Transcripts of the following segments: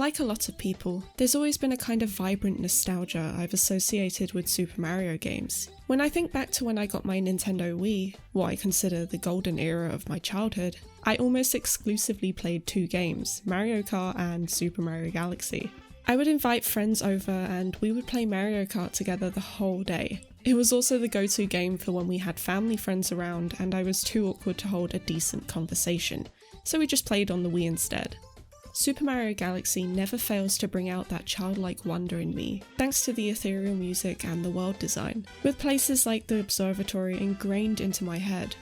Like a lot of people, there's always been a kind of vibrant nostalgia I've associated with Super Mario games. When I think back to when I got my Nintendo Wii, what I consider the golden era of my childhood, I almost exclusively played two games, Mario Kart and Super Mario Galaxy. I would invite friends over and we would play Mario Kart together the whole day. It was also the go-to game for when we had family friends around and I was too awkward to hold a decent conversation, so we just played on the Wii instead. Super Mario Galaxy never fails to bring out that childlike wonder in me, thanks to the ethereal music and the world design, with places like the observatory ingrained into my head.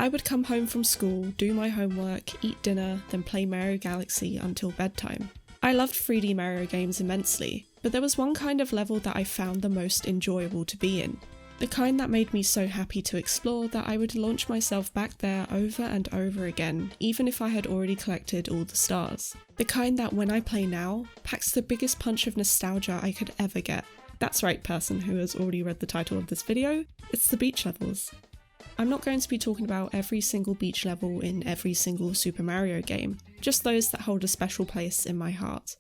I would come home from school, do my homework, eat dinner, then play Mario Galaxy until bedtime. I loved 3D Mario games immensely, but there was one kind of level that I found the most enjoyable to be in. The kind that made me so happy to explore that I would launch myself back there over and over again, even if I had already collected all the stars. The kind that when I play now, packs the biggest punch of nostalgia I could ever get. That's right, person who has already read the title of this video, it's the beach levels. I'm not going to be talking about every single beach level in every single Super Mario game, just those that hold a special place in my heart.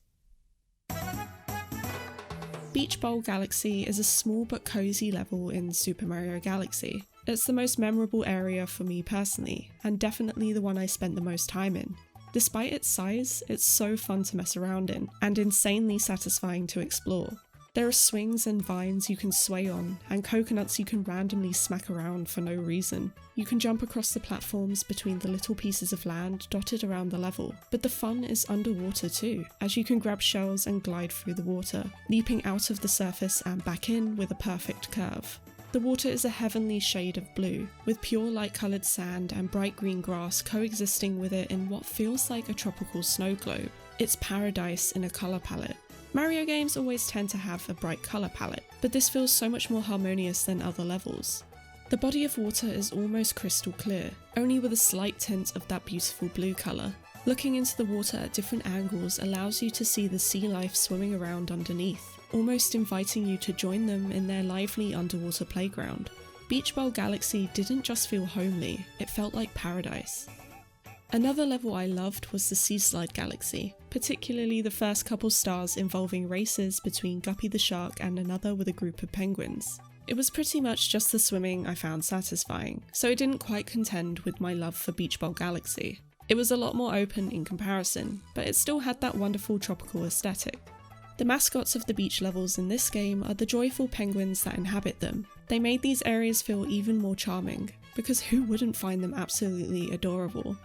Beach Bowl Galaxy is a small but cozy level in Super Mario Galaxy. It's the most memorable area for me personally, and definitely the one I spent the most time in. Despite its size, it's so fun to mess around in, and insanely satisfying to explore. There are swings and vines you can sway on, and coconuts you can randomly smack around for no reason. You can jump across the platforms between the little pieces of land dotted around the level, but the fun is underwater too, as you can grab shells and glide through the water, leaping out of the surface and back in with a perfect curve. The water is a heavenly shade of blue, with pure light-coloured sand and bright green grass coexisting with it in what feels like a tropical snow globe. It's paradise in a colour palette. Mario games always tend to have a bright colour palette, but this feels so much more harmonious than other levels. The body of water is almost crystal clear, only with a slight tint of that beautiful blue colour. Looking into the water at different angles allows you to see the sea life swimming around underneath, almost inviting you to join them in their lively underwater playground. Beach Bowl Galaxy didn't just feel homely, it felt like paradise. Another level I loved was the Sea Slide Galaxy, particularly the first couple stars involving races between Guppy the Shark and another with a group of penguins. It was pretty much just the swimming I found satisfying, so it didn't quite contend with my love for Beach Bowl Galaxy. It was a lot more open in comparison, but it still had that wonderful tropical aesthetic. The mascots of the beach levels in this game are the joyful penguins that inhabit them. They made these areas feel even more charming, because who wouldn't find them absolutely adorable?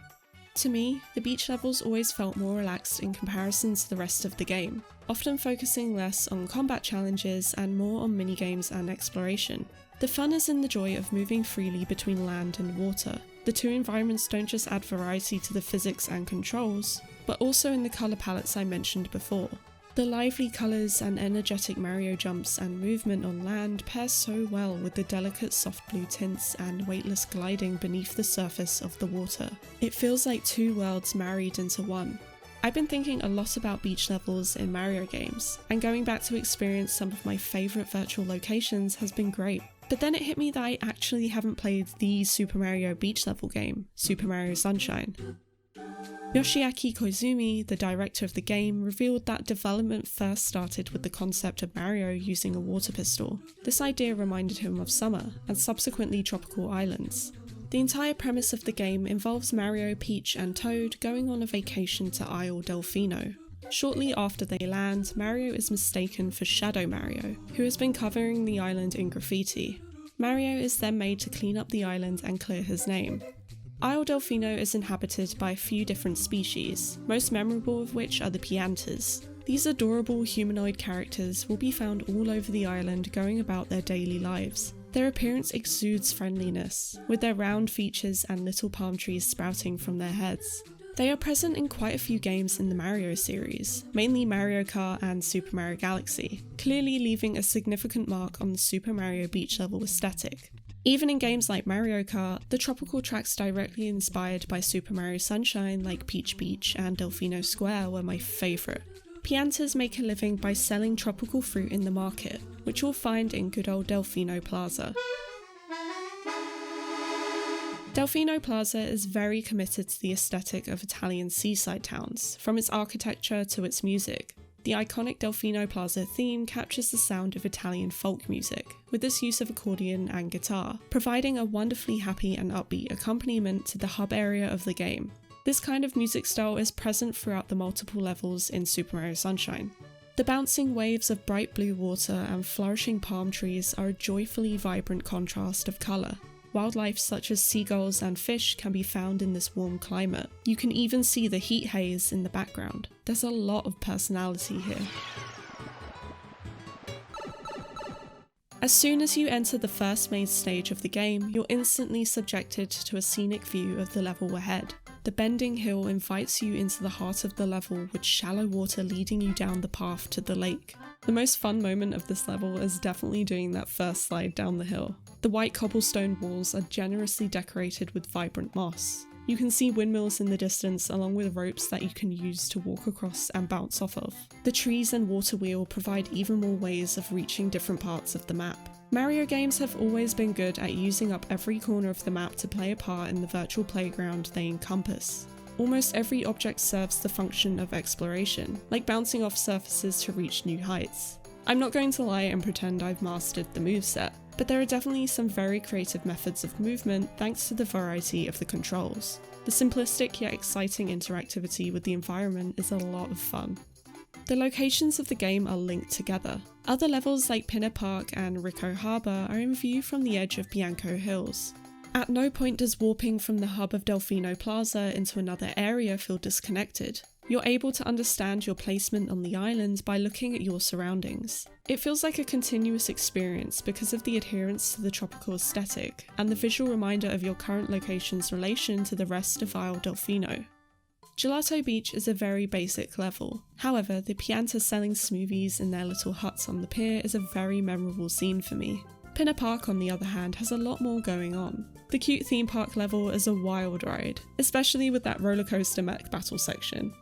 To me, the beach levels always felt more relaxed in comparison to the rest of the game, often focusing less on combat challenges and more on minigames and exploration. The fun is in the joy of moving freely between land and water. The two environments don't just add variety to the physics and controls, but also in the colour palettes I mentioned before. The lively colours and energetic Mario jumps and movement on land pair so well with the delicate soft blue tints and weightless gliding beneath the surface of the water. It feels like two worlds married into one. I've been thinking a lot about beach levels in Mario games, and going back to experience some of my favourite virtual locations has been great. But then it hit me that I actually haven't played the Super Mario beach level game, Super Mario Sunshine. Yoshiaki Koizumi, the director of the game, revealed that development first started with the concept of Mario using a water pistol. This idea reminded him of summer, and subsequently tropical islands. The entire premise of the game involves Mario, Peach and Toad going on a vacation to Isle Delfino. Shortly after they land, Mario is mistaken for Shadow Mario, who has been covering the island in graffiti. Mario is then made to clean up the island and clear his name. Isle Delfino is inhabited by a few different species, most memorable of which are the Piantas. These adorable humanoid characters will be found all over the island going about their daily lives. Their appearance exudes friendliness, with their round features and little palm trees sprouting from their heads. They are present in quite a few games in the Mario series, mainly Mario Kart and Super Mario Galaxy, clearly leaving a significant mark on the Super Mario beach level aesthetic. Even in games like Mario Kart, the tropical tracks directly inspired by Super Mario Sunshine like Peach Beach and Delfino Square were my favourite. Piantas make a living by selling tropical fruit in the market, which you'll find in good old Delfino Plaza. Delfino Plaza is very committed to the aesthetic of Italian seaside towns, from its architecture to its music. The iconic Delfino Plaza theme captures the sound of Italian folk music, with its use of accordion and guitar, providing a wonderfully happy and upbeat accompaniment to the hub area of the game. This kind of music style is present throughout the multiple levels in Super Mario Sunshine. The bouncing waves of bright blue water and flourishing palm trees are a joyfully vibrant contrast of colour. Wildlife such as seagulls and fish can be found in this warm climate. You can even see the heat haze in the background. There's a lot of personality here. As soon as you enter the first main stage of the game, you're instantly subjected to a scenic view of the level ahead. The bending hill invites you into the heart of the level with shallow water leading you down the path to the lake. The most fun moment of this level is definitely doing that first slide down the hill. The white cobblestone walls are generously decorated with vibrant moss. You can see windmills in the distance along with ropes that you can use to walk across and bounce off of. The trees and water wheel provide even more ways of reaching different parts of the map. Mario games have always been good at using up every corner of the map to play a part in the virtual playground they encompass. Almost every object serves the function of exploration, like bouncing off surfaces to reach new heights. I'm not going to lie and pretend I've mastered the moveset, but there are definitely some very creative methods of movement thanks to the variety of the controls. The simplistic yet exciting interactivity with the environment is a lot of fun. The locations of the game are linked together. Other levels like Pinna Park and Ricco Harbour are in view from the edge of Bianco Hills. At no point does warping from the hub of Delfino Plaza into another area feel disconnected. You're able to understand your placement on the island by looking at your surroundings. It feels like a continuous experience because of the adherence to the tropical aesthetic and the visual reminder of your current location's relation to the rest of Isle Delfino. Gelato Beach is a very basic level. However, the Pianta selling smoothies in their little huts on the pier is a very memorable scene for me. Pinna Park, on the other hand, has a lot more going on. The cute theme park level is a wild ride, especially with that roller coaster mech battle section.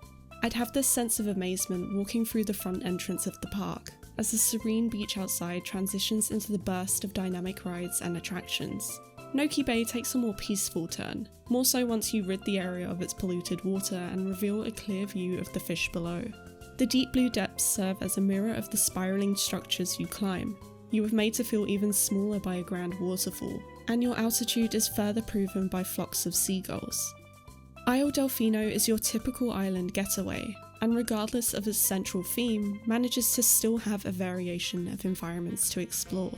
I'd have this sense of amazement walking through the front entrance of the park, as the serene beach outside transitions into the burst of dynamic rides and attractions. Noki Bay takes a more peaceful turn, more so once you rid the area of its polluted water and reveal a clear view of the fish below. The deep blue depths serve as a mirror of the spiralling structures you climb. You are made to feel even smaller by a grand waterfall, and your altitude is further proven by flocks of seagulls. Isle Delfino is your typical island getaway, and regardless of its central theme, manages to still have a variation of environments to explore.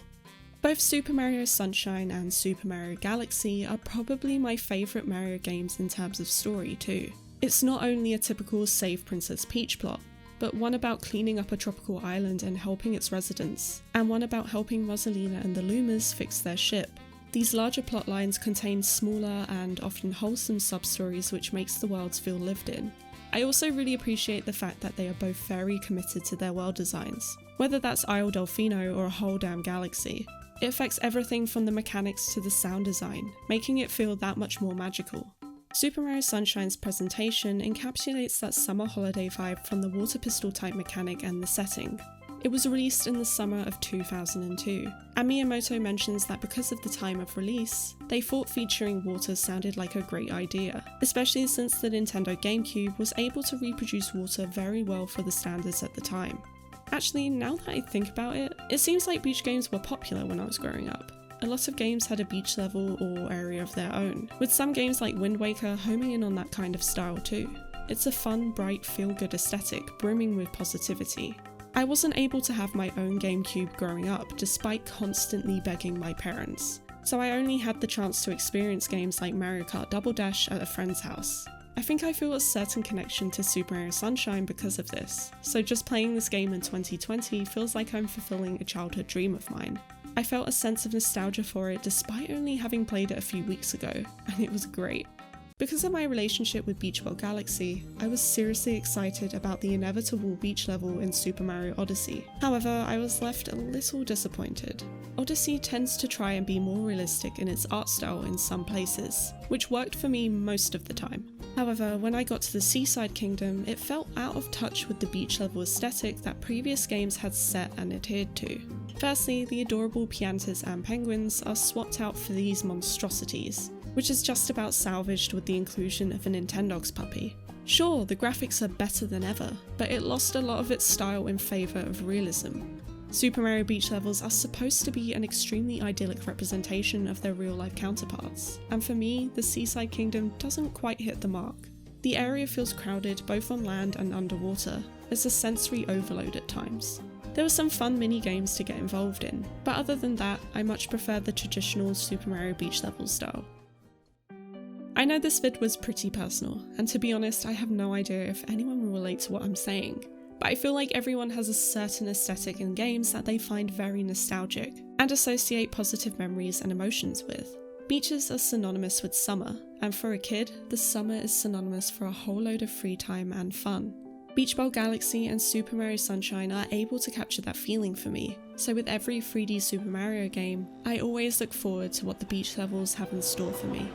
Both Super Mario Sunshine and Super Mario Galaxy are probably my favourite Mario games in terms of story too. It's not only a typical Save Princess Peach plot, but one about cleaning up a tropical island and helping its residents, and one about helping Rosalina and the Lumas fix their ship. These larger plotlines contain smaller and often wholesome sub-stories which makes the worlds feel lived in. I also really appreciate the fact that they are both very committed to their world designs, whether that's Isle Delfino or a whole damn galaxy. It affects everything from the mechanics to the sound design, making it feel that much more magical. Super Mario Sunshine's presentation encapsulates that summer holiday vibe from the water pistol type mechanic and the setting. It was released in the summer of 2002, and Miyamoto mentions that because of the time of release, they thought featuring water sounded like a great idea, especially since the Nintendo GameCube was able to reproduce water very well for the standards at the time. Actually, now that I think about it, it seems like beach games were popular when I was growing up. A lot of games had a beach level or area of their own, with some games like Wind Waker homing in on that kind of style too. It's a fun, bright, feel-good aesthetic, brimming with positivity. I wasn't able to have my own GameCube growing up, despite constantly begging my parents, so I only had the chance to experience games like Mario Kart Double Dash at a friend's house. I think I feel a certain connection to Super Mario Sunshine because of this, so just playing this game in 2020 feels like I'm fulfilling a childhood dream of mine. I felt a sense of nostalgia for it despite only having played it a few weeks ago, and it was great. Because of my relationship with Beach World Galaxy, I was seriously excited about the inevitable beach level in Super Mario Odyssey. However, I was left a little disappointed. Odyssey tends to try and be more realistic in its art style in some places, which worked for me most of the time. However, when I got to the Seaside Kingdom, it felt out of touch with the beach level aesthetic that previous games had set and adhered to. Firstly, the adorable Piantas and penguins are swapped out for these monstrosities. which is just about salvaged with the inclusion of a Nintendogs puppy. Sure, the graphics are better than ever, but it lost a lot of its style in favour of realism. Super Mario Beach levels are supposed to be an extremely idyllic representation of their real-life counterparts, and for me, the Seaside Kingdom doesn't quite hit the mark. The area feels crowded both on land and underwater. It's a sensory overload at times. There were some fun mini-games to get involved in, but other than that, I much prefer the traditional Super Mario Beach level style. I know this vid was pretty personal, and to be honest, I have no idea if anyone will relate to what I'm saying, but I feel like everyone has a certain aesthetic in games that they find very nostalgic, and associate positive memories and emotions with. Beaches are synonymous with summer, and for a kid, the summer is synonymous for a whole load of free time and fun. Beach Ball Galaxy and Super Mario Sunshine are able to capture that feeling for me, so with every 3D Super Mario game, I always look forward to what the beach levels have in store for me.